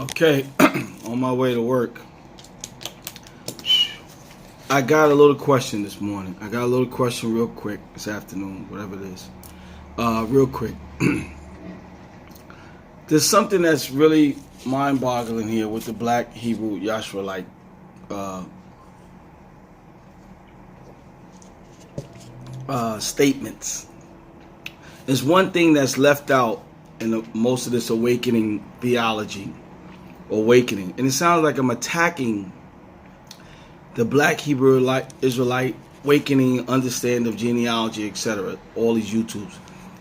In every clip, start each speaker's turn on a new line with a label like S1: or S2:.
S1: Okay, on my way to work. I got a little question this morning. I got a little question real quick this afternoon, whatever it is. Real quick. There's something that's really mind-boggling here with the Black Hebrew YAHSHARALITE statements. There's one thing that's left out in most of this awakening theology, and it sounds like I'm attacking the Black Hebrew Israelite awakening, understanding of genealogy, etc. All these YouTubes.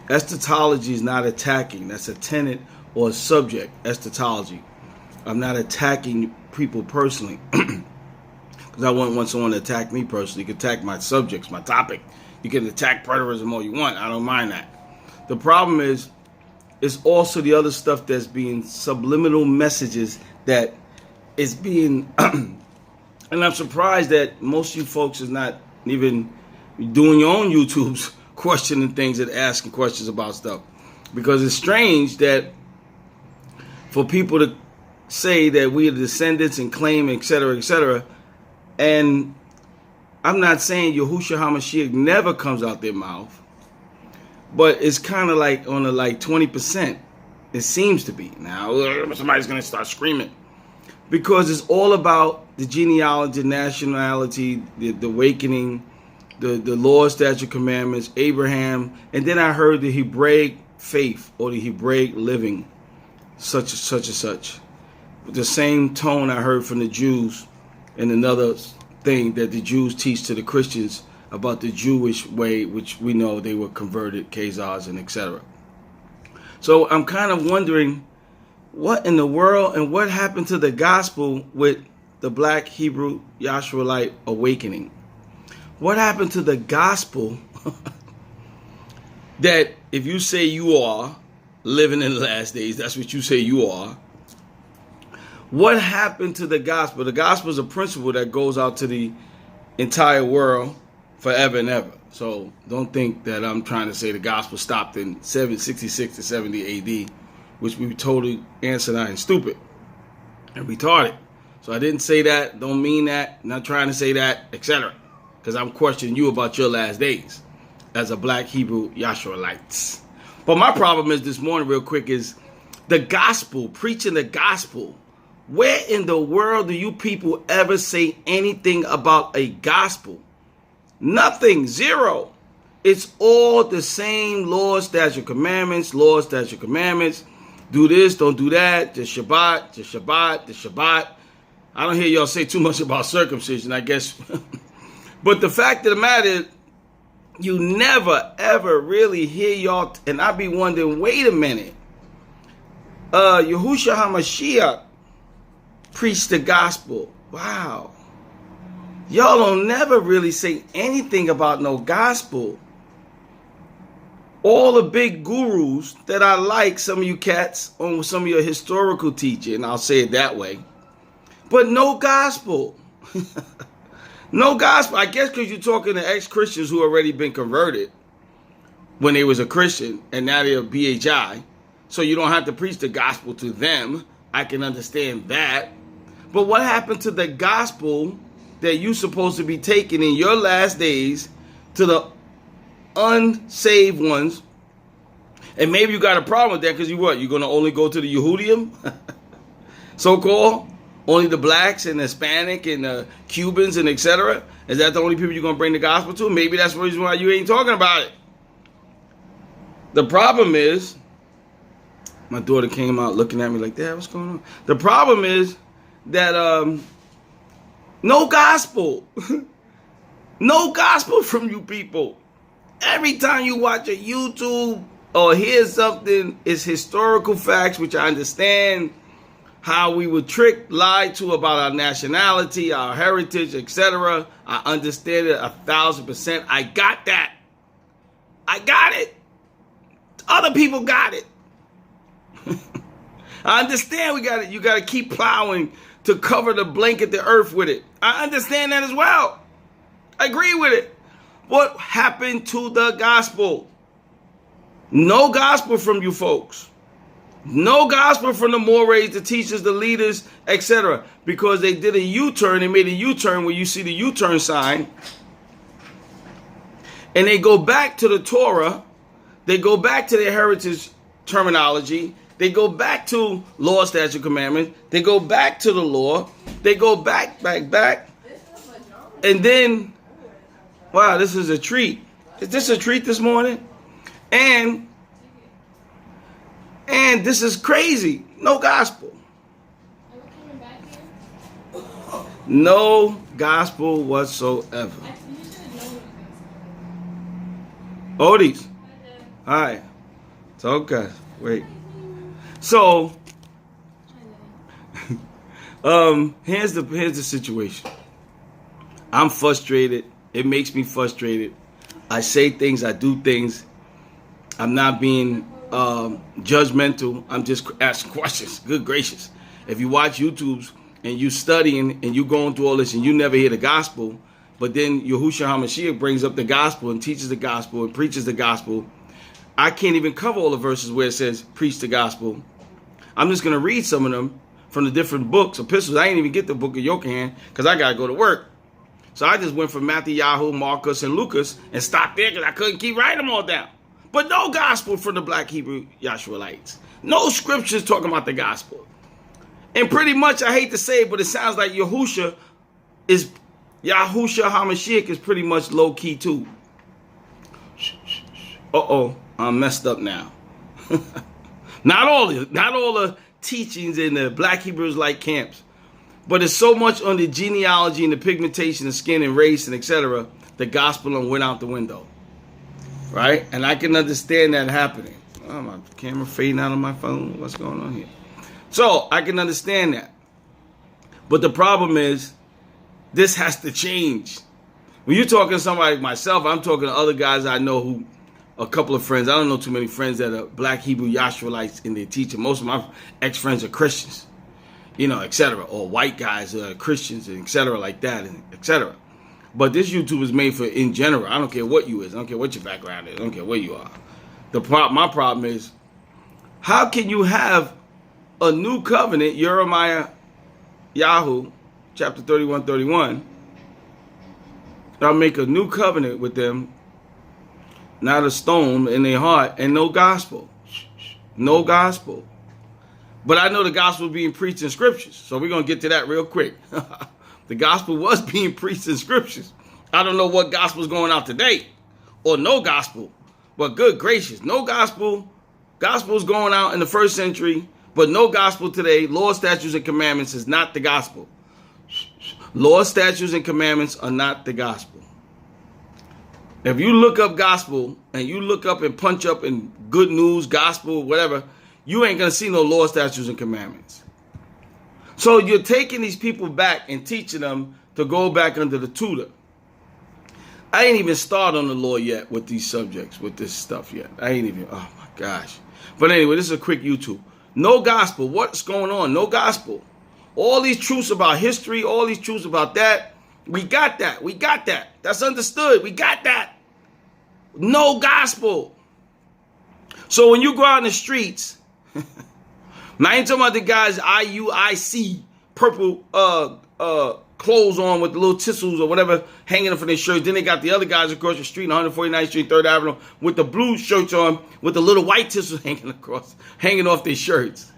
S1: Eschatology is not attacking. That's a tenet or a subject. Eschatology. I'm not attacking people personally, because I wouldn't want someone to attack me personally. You can attack my subjects, my topic. You can attack preterism all you want. I don't mind that. The problem is, it's also the other stuff that's being subliminal messages that is being, and I'm surprised that most of you folks is not even doing your own YouTubes, questioning things and asking questions about stuff. Because it's strange that for people to say that we are descendants and claim, etc., and I'm not saying Yahushua HaMashiach never comes out their mouth, but it's kind of like on the 20%. It seems to be. Now, somebody's going to start screaming. Because it's all about the genealogy, nationality, the awakening, the law, statute, commandments, Abraham. And then I heard the Hebraic faith or the Hebraic living, such and such. The same tone I heard from the Jews and another thing that the Jews teach to the Christians about the Jewish way, which we know they were converted, Khazars and etc. So I'm kind of wondering, what in the world and what happened to the gospel with the Black Hebrew YAHSHARALITE awakening? What happened to the gospel that if you say you are living in the last days, that's what you say you are. What happened to the gospel? The gospel is a principle that goes out to the entire world forever and ever. So don't think that I'm trying to say the gospel stopped in 766 to 70 AD, which we totally asinine and stupid and retarded. So I didn't say that, don't mean that, not trying to say that, etc. Because I'm questioning you about your last days as a Black Hebrew YAHSHARALITES. But my problem is this morning, real quick, is the gospel, preaching the gospel. Where in the world do you people ever say anything about a gospel? Nothing. Zero. It's all the same law, statute, commandments, law, statute, commandments. Do this, don't do that. The Shabbat, the Shabbat, the Shabbat. I don't hear y'all say too much about circumcision, I guess. But the fact of the matter is, you never, ever really hear y'all, and I be wondering, wait a minute. Yahushua HaMashiach preached the gospel. Wow. Y'all don't never really say anything about no gospel. All the big gurus that I like, some of you cats, on some of your historical teaching, I'll say it that way. But no gospel. No gospel. I guess because you're talking to ex-Christians who already been converted when they was a Christian and now they're a BHI. So you don't have to preach the gospel to them. I can understand that. But what happened to the gospel that you're supposed to be taking in your last days to the unsaved ones? And maybe you got a problem with that because you're going to only go to the Yehudim? So-called? Only the blacks and the Hispanic and the Cubans and etc.? Is that the only people you're going to bring the gospel to? Maybe that's the reason why you ain't talking about it. The problem is, my daughter came out looking at me like, Dad, what's going on? The problem is that no gospel. No gospel from you people. Every time you watch a YouTube or hear something, it's historical facts, which I understand how we were tricked, lied to about our nationality, our heritage, etc. I understand it 1,000%. I got that. I got it. Other people got it. I understand you got to keep plowing to cover the blanket the earth with it. I understand that as well. I agree with it. What happened to the gospel? No gospel from you folks. No gospel from the mores, the teachers, the leaders, etc. Because they did a U-turn. They made a U-turn where you see the U-turn sign. And they go back to the Torah. They go back to their heritage terminology. They go back to law, statute, commandments. They go back to the law. They go back. And then, wow, this is a treat. Is this a treat this morning? And this is crazy. No gospel. No gospel whatsoever. Oldies. Hi. It's okay. Wait. So, here's the situation. I'm frustrated. It makes me frustrated. I say things, I do things. I'm not being judgmental. I'm just asking questions. Good gracious. If you watch YouTube's and you studying and you going through all this and you never hear the gospel, but then Yahushua HaMashiach brings up the gospel and teaches the gospel and preaches the gospel, I can't even cover all the verses where it says preach the gospel. I'm just going to read some of them from the different books, epistles. I didn't even get the book of Yochanan because I got to go to work. So I just went from Matthew, Yahoo, Marcus, and Lucas and stopped there because I couldn't keep writing them all down. But no gospel from the black Hebrew YAHSHARALITES. No scriptures talking about the gospel. And pretty much, I hate to say it, but it sounds like Yahushua HaMashiach is pretty much low key too. Uh-oh, I'm messed up now. Not all the teachings in the black Hebrews like camps, but it's so much on the genealogy and the pigmentation of skin and race and etc. The gospel went out the window, right? And I can understand that happening. Oh, my camera fading out on my phone. What's going on here? So I can understand that, but the problem is this has to change. When you're talking to somebody like myself, I'm talking to other guys I know who. A couple of friends. I don't know too many friends that are black Hebrew YAHSHARALITEs in their teaching. Most of my ex-friends are Christians, etc. Or white guys are Christians, and etc. like that, and etc. But this YouTube is made for in general. I don't care what you is. I don't care what your background is. I don't care where you are. My problem is, how can you have a new covenant, Jeremiah, Yahoo, chapter 31:31. I'll make a new covenant with them, not a stone in their heart, and no gospel. No gospel. But I know the gospel is being preached in scriptures, so we're going to get to that real quick. The gospel was being preached in scriptures. I don't know what gospel is going out today, or no gospel, but good gracious, no gospel. Gospel is going out in the first century, but no gospel today. Law, statutes, and commandments is not the gospel. Law, statutes, and commandments are not the gospel. If you look up gospel and you look up and punch up in good news, gospel, whatever, you ain't going to see no law, statutes, and commandments. So you're taking these people back and teaching them to go back under the tutor. I ain't even start on the law yet with these subjects, with this stuff yet. I ain't even, oh my gosh. But anyway, this is a quick YouTube. No gospel. What's going on? No gospel. All these truths about history, all these truths about that. We got that. We got that. That's understood. We got that. No gospel. So when you go out in the streets, now I ain't talking about the guys IUIC purple clothes on with the little tissels or whatever hanging from their shirts. Then they got the other guys across the street, 149th Street, 3rd Avenue, with the blue shirts on with the little white tissels hanging off their shirts.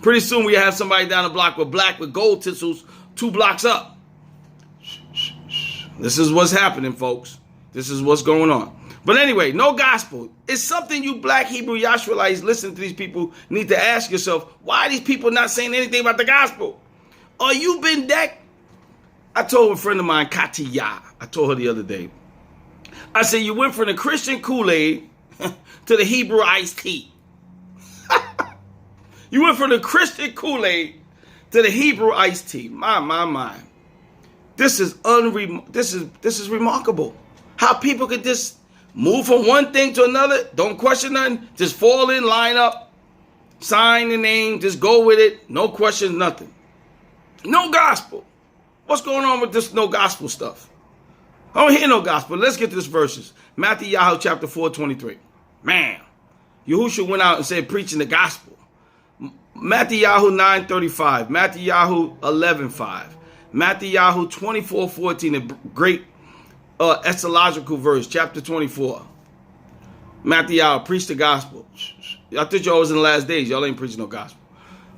S1: Pretty soon we have somebody down the block with black with gold tissels 2 blocks up. This is what's happening, folks. This is what's going on. But anyway, no gospel. It's something you black Hebrew YAHSHARALITEs listen to these people need to ask yourself, why are these people not saying anything about the gospel? Are you been decked? I told a friend of mine, Katiya, I told her the other day. I said, you went from the Christian Kool-Aid to the Hebrew iced tea. You went from the Christian Kool-Aid to the Hebrew iced tea. My. This is remarkable. How people could just move from one thing to another, don't question nothing, just fall in, line up, sign the name, just go with it, no questions, nothing. No gospel. What's going on with this no gospel stuff? I don't hear no gospel. Let's get to this verses. Matthew Yahoo chapter 4:23. Man, Yahushua went out and said preaching the gospel. Matthew 9:35, Matthew 11:5, Matthew 24:14, a great eschatological verse, chapter 24. Matthew, preach the gospel. I thought y'all was in the last days. Y'all ain't preaching no gospel.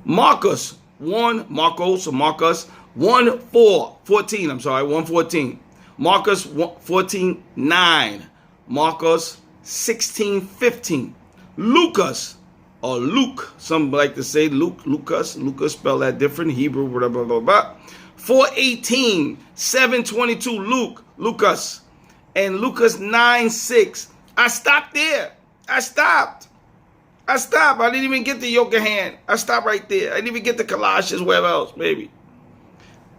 S1: Marcus 1, Marcos or Marcus 1:14. I'm sorry, 1:14. Marcus 14:9. Marcus 16:15. Lucas or Luke, some like to say Lucas spell that different, Hebrew, blah, blah, blah, blah. 4:18, 7:22, Lucas, and Lucas 9:6. I stopped there. I stopped. I didn't even get the yoke of hand. I stopped right there. I didn't even get the Colossians, wherever else, maybe.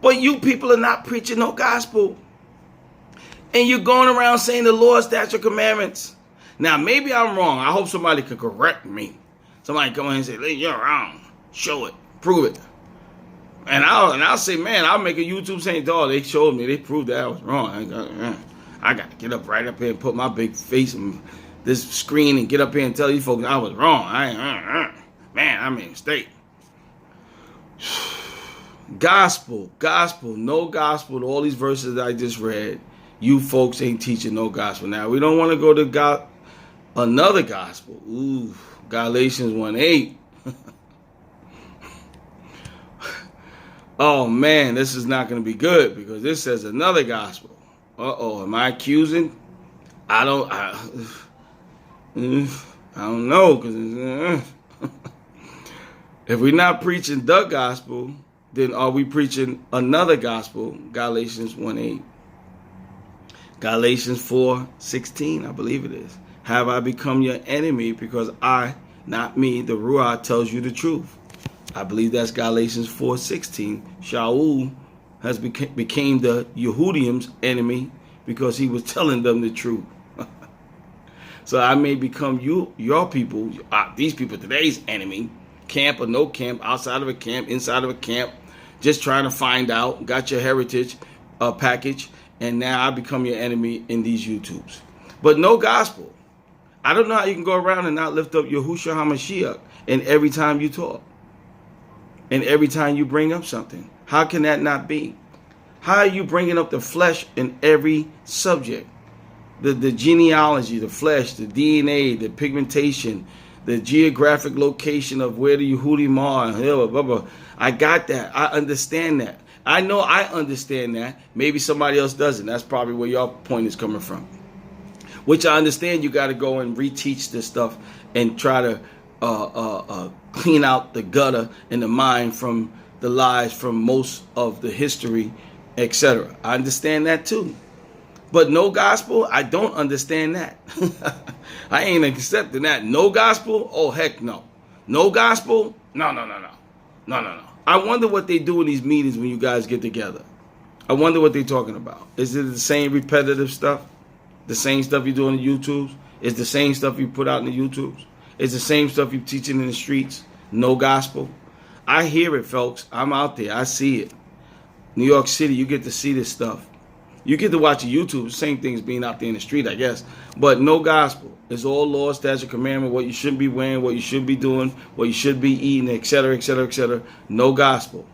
S1: But you people are not preaching no gospel. And you're going around saying the Lord's statute commandments. Now, maybe I'm wrong. I hope somebody can correct me. Somebody come in and say, "You're wrong. Show it. Prove it." And I'll say, man, I'll make a YouTube saying, "Dog, they showed me. They proved that I was wrong. I got to get up right up here and put my big face on this screen and get up here and tell you folks I was wrong. Man, I made a mistake." Gospel, no gospel to all these verses that I just read. You folks ain't teaching no gospel. Now, we don't want to go to another gospel. Ooh, Galatians 1:8. Oh, man, this is not going to be good because this says another gospel. Uh-oh, am I accusing? I don't know, because if we're not preaching the gospel, then are we preaching another gospel? Galatians 1:8. Galatians 4:16, I believe it is. Have I become your enemy because I, not me, the Ruach, tells you the truth? I believe that's Galatians 4:16. Shaul has became the Yehudiim's enemy because he was telling them the truth. So I may become your people, these people today's enemy, camp or no camp, outside of a camp, inside of a camp, just trying to find out, got your heritage package, and now I become your enemy in these YouTubes. But no gospel. I don't know how you can go around and not lift up Yahushua HaMashiach and every time you talk. And every time you bring up something. How can that not be? How are you bringing up the flesh in every subject? The genealogy, the flesh, the DNA, the pigmentation, the geographic location of where the Yehudim are. Blah, blah, blah. I got that. I understand that. I know I understand that. Maybe somebody else doesn't. That's probably where your point is coming from. Which I understand you got to go and reteach this stuff and try to clean out the gutter and the mind from the lies from most of the history, etc. I understand that too. But no gospel, I don't understand that. I ain't accepting that. No gospel? Oh, heck no. No gospel? No. I wonder what they do in these meetings when you guys get together. I wonder what they're talking about. Is it the same repetitive stuff? The same stuff you do on the YouTubes? Is the same stuff you put out in the YouTubes? Is the same stuff you're teaching in the streets? No gospel? I hear it, folks. I'm out there. I see it. New York City, you get to see this stuff. You get to watch a YouTube. Same thing as being out there in the street, I guess. But no gospel. It's all law, statute, commandment, what you should be wearing, what you should be doing, what you should be eating, etc., etc., etc. No gospel.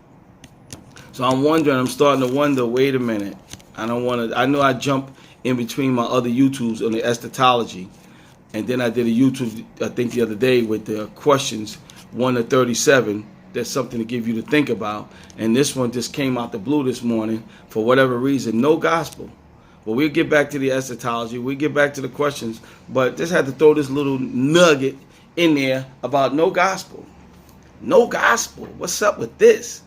S1: So I'm starting to wonder, wait a minute. I know I jump in between my other YouTubes on the eschatology. And then I did a YouTube, I think the other day, with the questions 1 to 37. There's something to give you to think about. And this one just came out the blue this morning for whatever reason. No gospel. Well, we'll get back to the eschatology. We'll get back to the questions. But just had to throw this little nugget in there about no gospel. No gospel. What's up with this?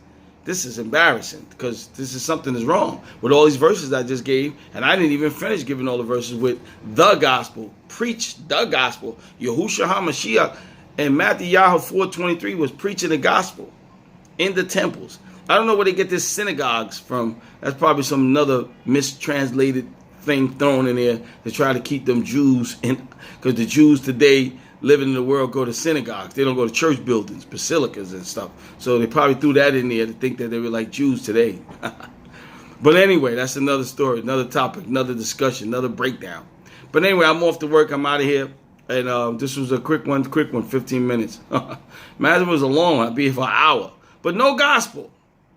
S1: This is embarrassing because this is something that's wrong with all these verses I just gave. And I didn't even finish giving all the verses with the gospel. Preach the gospel. Yahushua HaMashiach. And Matthew 4:23 was preaching the gospel in the temples. I don't know where they get this synagogues from. That's probably some another mistranslated thing thrown in there to try to keep them Jews in. Because the Jews today living in the world go to synagogues. They don't go to church buildings, basilicas and stuff. So they probably threw that in there to think that they were like Jews today. But anyway, that's another story, another topic, another discussion, another breakdown. But anyway, I'm off to work. I'm out of here. And this was a quick one, 15 minutes. Imagine if it was a long one, I'd be here for an hour. But no gospel.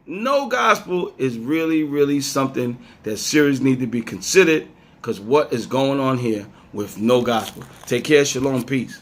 S1: No gospel is really, really something that seriously need to be considered, because what is going on here with no gospel. Take care, shalom, peace.